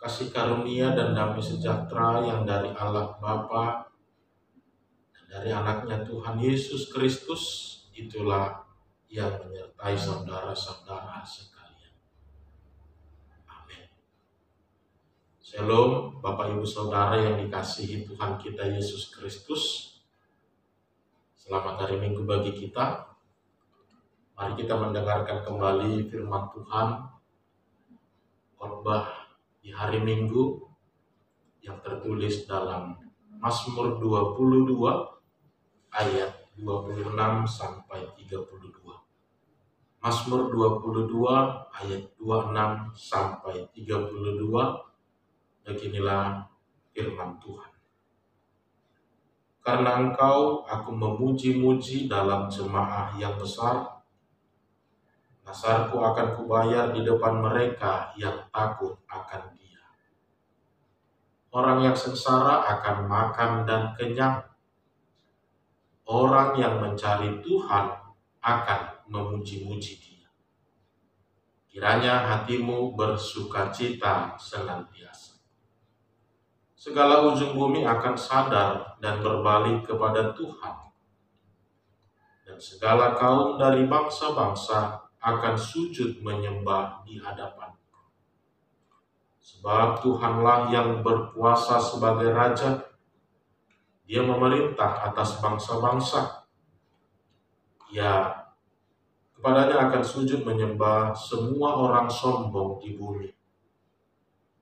kasih karunia dan damai sejahtera yang dari Allah Bapa dan dari anaknya Tuhan Yesus Kristus itulah yang menyertai saudara-saudara sekalian. Amin. Shalom Bapak Ibu Saudara yang dikasihi Tuhan kita Yesus Kristus. Selamat hari Minggu bagi kita. Mari kita mendengarkan kembali firman Tuhan, khotbah di hari Minggu yang tertulis dalam Mazmur 22 ayat 26 sampai 32. Mazmur 22 ayat 26 sampai 32. Beginilah firman Tuhan. Karena Engkau, aku memuji-muji dalam jemaah yang besar. Nasarku akan kubayar di depan mereka yang takut akan Dia. Orang yang sengsara akan makan dan kenyang. Orang yang mencari Tuhan akan memuji-muji Dia. Kiranya hatimu bersukacita senantiasa. Segala ujung bumi akan sadar dan berbalik kepada Tuhan. Dan segala kaum dari bangsa-bangsa akan sujud menyembah di hadapan-Ku. Sebab Tuhanlah yang berkuasa sebagai Raja. Dia memerintah atas bangsa-bangsa. Ya, kepadanya akan sujud menyembah semua orang sombong di bumi.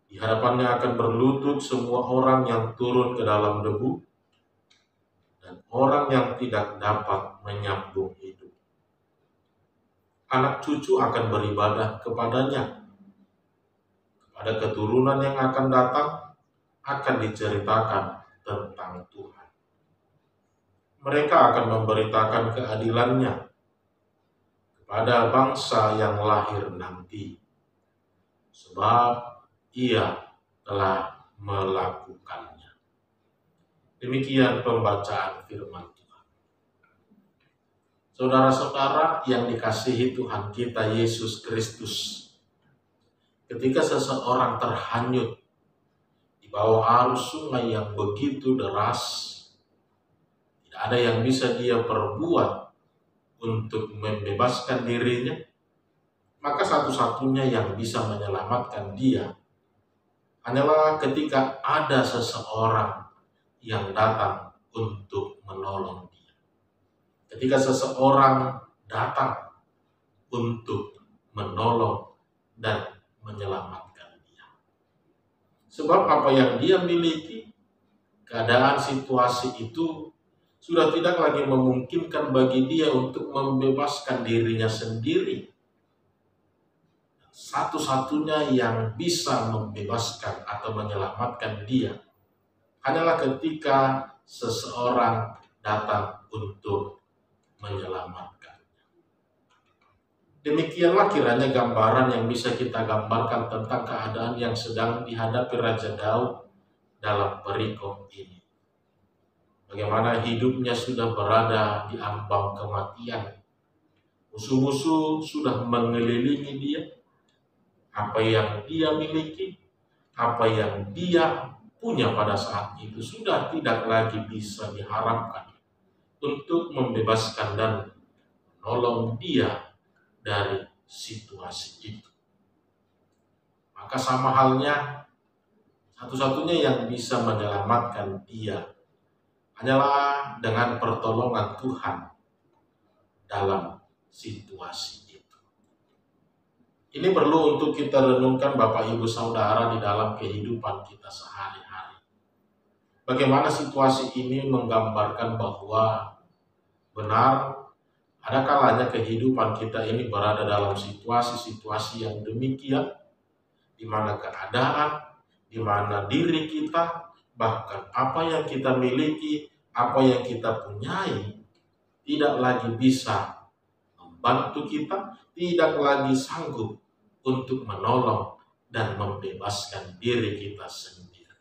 Di hadapannya akan berlutut semua orang yang turun ke dalam debu, dan orang yang tidak dapat menyambung hidup. Anak cucu akan beribadah kepadanya. Kepada keturunan yang akan datang akan diceritakan tentang Tuhan. Mereka akan memberitakan keadilannya kepada bangsa yang lahir nanti, sebab Ia telah melakukannya. Demikian pembacaan firman Tuhan. Saudara-saudara yang dikasihi Tuhan kita Yesus Kristus, ketika seseorang terhanyut di bawah arus sungai yang begitu deras, tidak ada yang bisa dia perbuat untuk membebaskan dirinya, maka satu-satunya yang bisa menyelamatkan dia hanyalah ketika ada seseorang yang datang untuk menolong dia. Ketika seseorang datang untuk menolong dan menyelamatkan dia. Sebab apa yang dia miliki, keadaan situasi itu sudah tidak lagi memungkinkan bagi dia untuk membebaskan dirinya sendiri. Satu-satunya yang bisa membebaskan atau menyelamatkan dia hanyalah ketika seseorang datang untuk menyelamatkan. Demikianlah kiranya gambaran yang bisa kita gambarkan tentang keadaan yang sedang dihadapi Raja Daud dalam perikop ini. Bagaimana hidupnya sudah berada di ambang kematian. Musuh-musuh sudah mengelilingi dia. Apa yang dia miliki, apa yang dia punya pada saat itu sudah tidak lagi bisa diharapkan untuk membebaskan dan menolong dia dari situasi itu. Maka sama halnya, satu-satunya yang bisa menyelamatkan dia hanyalah dengan pertolongan Tuhan dalam situasi itu. Ini perlu untuk kita renungkan Bapak Ibu Saudara di dalam kehidupan kita sehari-hari. Bagaimana situasi ini menggambarkan bahwa benar ada kalanya kehidupan kita ini berada dalam situasi-situasi yang demikian, di mana keadaan, di mana diri kita, bahkan apa yang kita miliki, apa yang kita punyai, tidak lagi bisa membantu kita, tidak lagi sanggup untuk menolong dan membebaskan diri kita sendiri.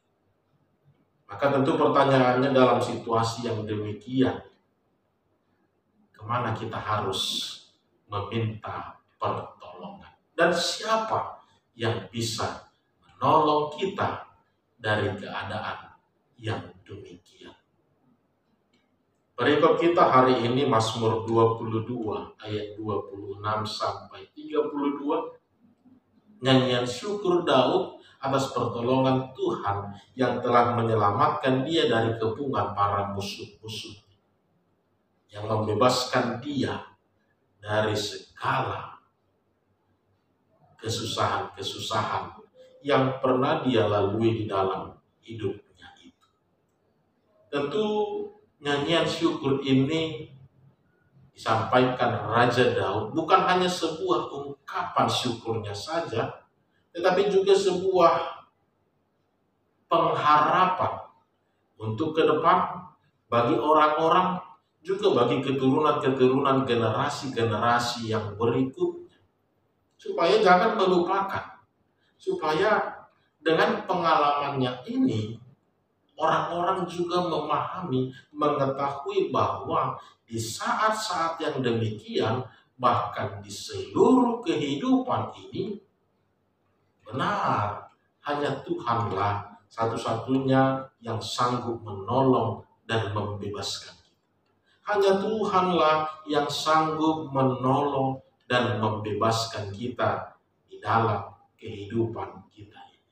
Maka tentu pertanyaannya dalam situasi yang demikian, kemana kita harus meminta pertolongan? Dan siapa yang bisa menolong kita dari keadaan yang demikian. Perikop kita hari ini Mazmur 22 ayat 26 sampai 32. Nyanyian syukur Daud atas pertolongan Tuhan yang telah menyelamatkan dia dari kepungan para musuh-musuh, yang membebaskan dia dari segala kesusahan-kesusahan yang pernah dia lalui di dalam hidupnya itu. Tentu nyanyian syukur ini disampaikan Raja Daud bukan hanya sebuah ungkapan syukurnya saja, tetapi juga sebuah pengharapan untuk ke depan bagi orang-orang, juga bagi keturunan-keturunan generasi-generasi yang berikutnya. Supaya jangan melupakan, supaya dengan pengalamannya ini, orang-orang juga memahami, mengetahui bahwa di saat-saat yang demikian, bahkan di seluruh kehidupan ini, benar, hanya Tuhanlah satu-satunya yang sanggup menolong dan membebaskan kita. Hanya Tuhanlah yang sanggup menolong dan membebaskan kita di dalam kehidupan kita ini.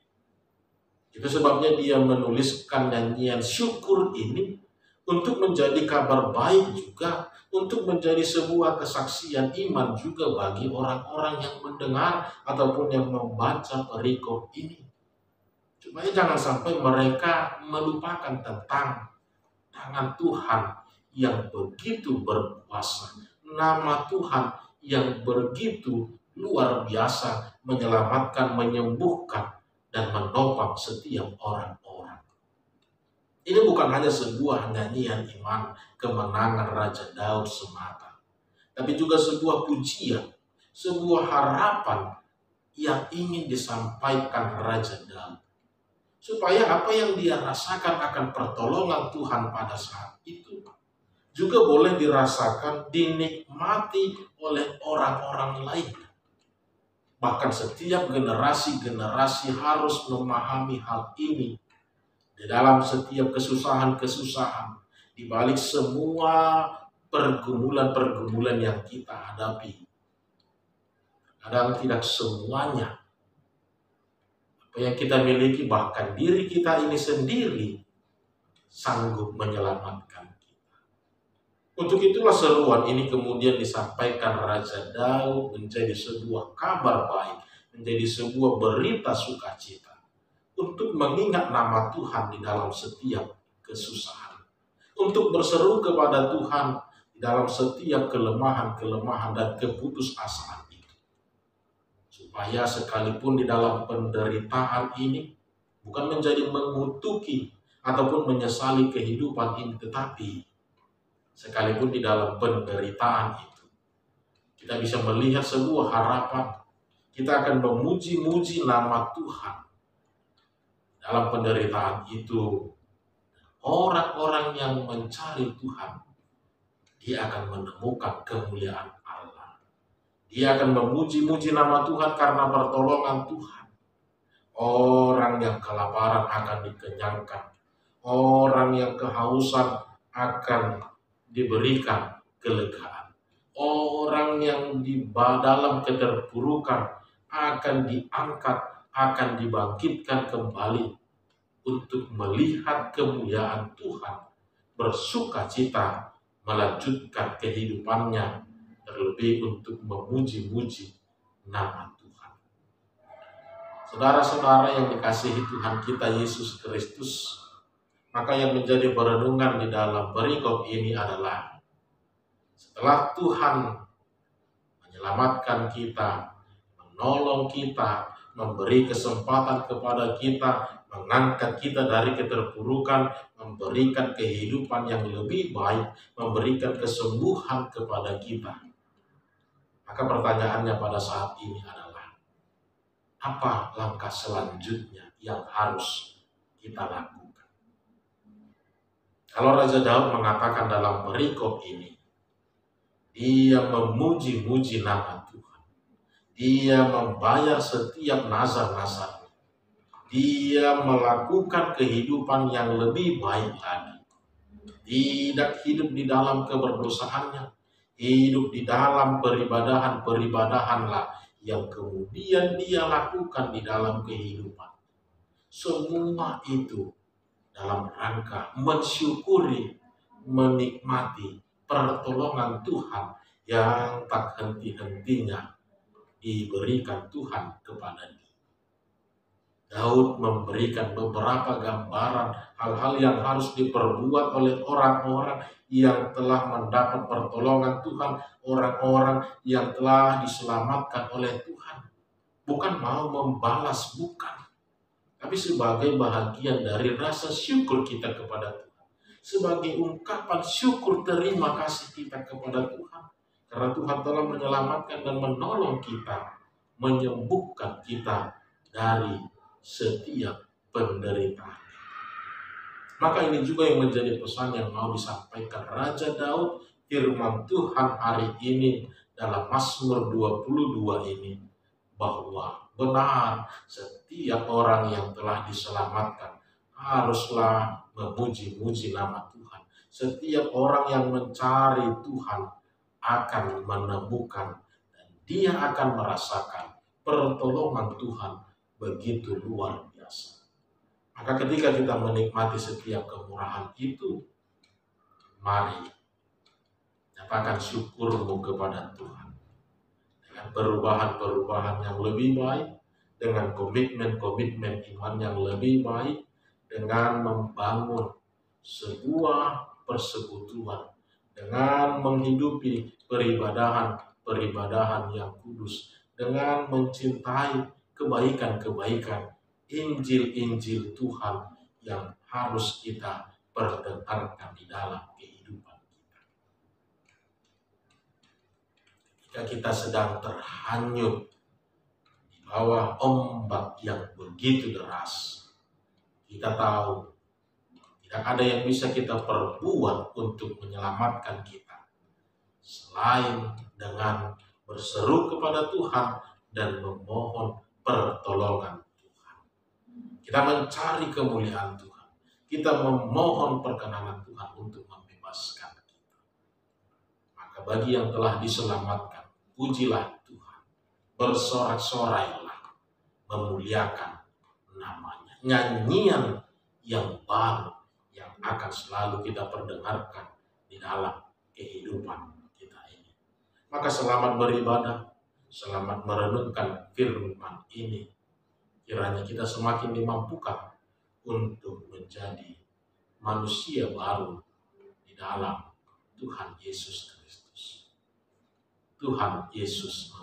Itu sebabnya dia menuliskan nyanyian syukur ini untuk menjadi kabar baik juga, untuk menjadi sebuah kesaksian iman juga bagi orang-orang yang mendengar ataupun yang membaca perikop ini. Supaya jangan sampai mereka melupakan tentang tangan Tuhan yang begitu berkuasa, nama Tuhan yang begitu luar biasa menyelamatkan, menyembuhkan, dan menopang setiap orang-orang. Ini bukan hanya sebuah nyanyian iman kemenangan Raja Daud semata, tapi juga sebuah pujian, sebuah harapan yang ingin disampaikan Raja Daud. Supaya apa yang dia rasakan akan pertolongan Tuhan pada saat itu juga boleh dirasakan, dinikmati oleh orang-orang lain. Bahkan setiap generasi-generasi harus memahami hal ini. Di dalam setiap kesusahan-kesusahan, di balik semua pergumulan-pergumulan yang kita hadapi, kadang tidak semuanya apa yang kita miliki, bahkan diri kita ini sendiri, sanggup menyelamatkan kita. Untuk itulah seruan ini kemudian disampaikan Raja Daud menjadi sebuah kabar baik, menjadi sebuah berita sukacita, untuk mengingat nama Tuhan di dalam setiap kesusahan, untuk berseru kepada Tuhan di dalam setiap kelemahan-kelemahan dan keputusasaan itu. Supaya sekalipun di dalam penderitaan ini bukan menjadi mengutuki ataupun menyesali kehidupan ini, tetapi sekalipun di dalam penderitaan itu kita bisa melihat sebuah harapan. Kita akan memuji-muji nama Tuhan. Dalam penderitaan itu, orang-orang yang mencari Tuhan, dia akan menemukan kemuliaan Allah. Dia akan memuji-muji nama Tuhan karena pertolongan Tuhan. Orang yang kelaparan akan dikenyangkan. Orang yang kehausan akan diberikan kelegaan. Orang yang di dalam keterpurukan akan diangkat, akan dibangkitkan kembali untuk melihat kemuliaan Tuhan, bersuka cita melanjutkan kehidupannya, terlebih untuk memuji-muji nama Tuhan. Saudara-saudara yang dikasihi Tuhan kita Yesus Kristus, maka yang menjadi perenungan di dalam perikop ini adalah setelah Tuhan menyelamatkan kita, menolong kita, memberi kesempatan kepada kita, mengangkat kita dari keterpurukan, memberikan kehidupan yang lebih baik, memberikan kesembuhan kepada kita. Maka pertanyaannya pada saat ini adalah, apa langkah selanjutnya yang harus kita lakukan? Kalau Raja Daud mengatakan dalam perikop ini, dia memuji-muji nama Tuhan. Dia membayar setiap nazar-nazar. dia melakukan kehidupan yang lebih baik lagi. Tidak hidup di dalam keberdosaannya, hidup di dalam peribadahan-peribadahanlah yang kemudian dia lakukan di dalam kehidupan. Semua itu dalam rangka mensyukuri, menikmati pertolongan Tuhan yang tak henti-hentinya diberikan Tuhan kepada dia. Daud memberikan beberapa gambaran hal-hal yang harus diperbuat oleh orang-orang yang telah mendapat pertolongan Tuhan, orang-orang yang telah diselamatkan oleh Tuhan. Bukan mau membalas, bukan. Tapi sebagai bahagian dari rasa syukur kita kepada Tuhan. Sebagai ungkapan syukur terima kasih kita kepada Tuhan. Karena Tuhan telah menyelamatkan dan menolong kita, menyembuhkan kita dari setiap penderitaan. Maka ini juga yang menjadi pesan yang mau disampaikan Raja Daud, firman Tuhan hari ini dalam Mazmur 22 ini, bahwa benar setiap orang yang telah diselamatkan haruslah memuji-muji nama Tuhan. Setiap orang yang mencari Tuhan akan menemukan dan dia akan merasakan pertolongan Tuhan begitu luar biasa. Maka ketika kita menikmati setiap kemurahan itu, mari nyatakan syukurmu kepada Tuhan. Dengan perubahan-perubahan yang lebih baik, dengan komitmen-komitmen iman yang lebih baik, dengan membangun sebuah persekutuan, dengan menghidupi peribadahan yang kudus, dengan mencintai kebaikan-kebaikan Injil-Injil Tuhan yang harus kita perdengarkan di dalam kehidupan kita. Jika kita sedang terhanyut di bawah ombak yang begitu deras, kita tahu tidak ada yang bisa kita perbuat untuk menyelamatkan kita selain dengan berseru kepada Tuhan dan memohon pertolongan Tuhan. Kita mencari kemuliaan Tuhan. Kita memohon perkenanan Tuhan untuk membebaskan kita. Maka bagi yang telah diselamatkan, pujilah Tuhan. Bersorak-sorailah, memuliakan namanya. Nyanyian yang baru yang akan selalu kita perdengarkan di dalam kehidupan kita ini. Maka selamat beribadah. Selamat merenungkan firman ini. Kiranya kita semakin dimampukan untuk menjadi manusia baru di dalam Tuhan Yesus Kristus. Tuhan Yesus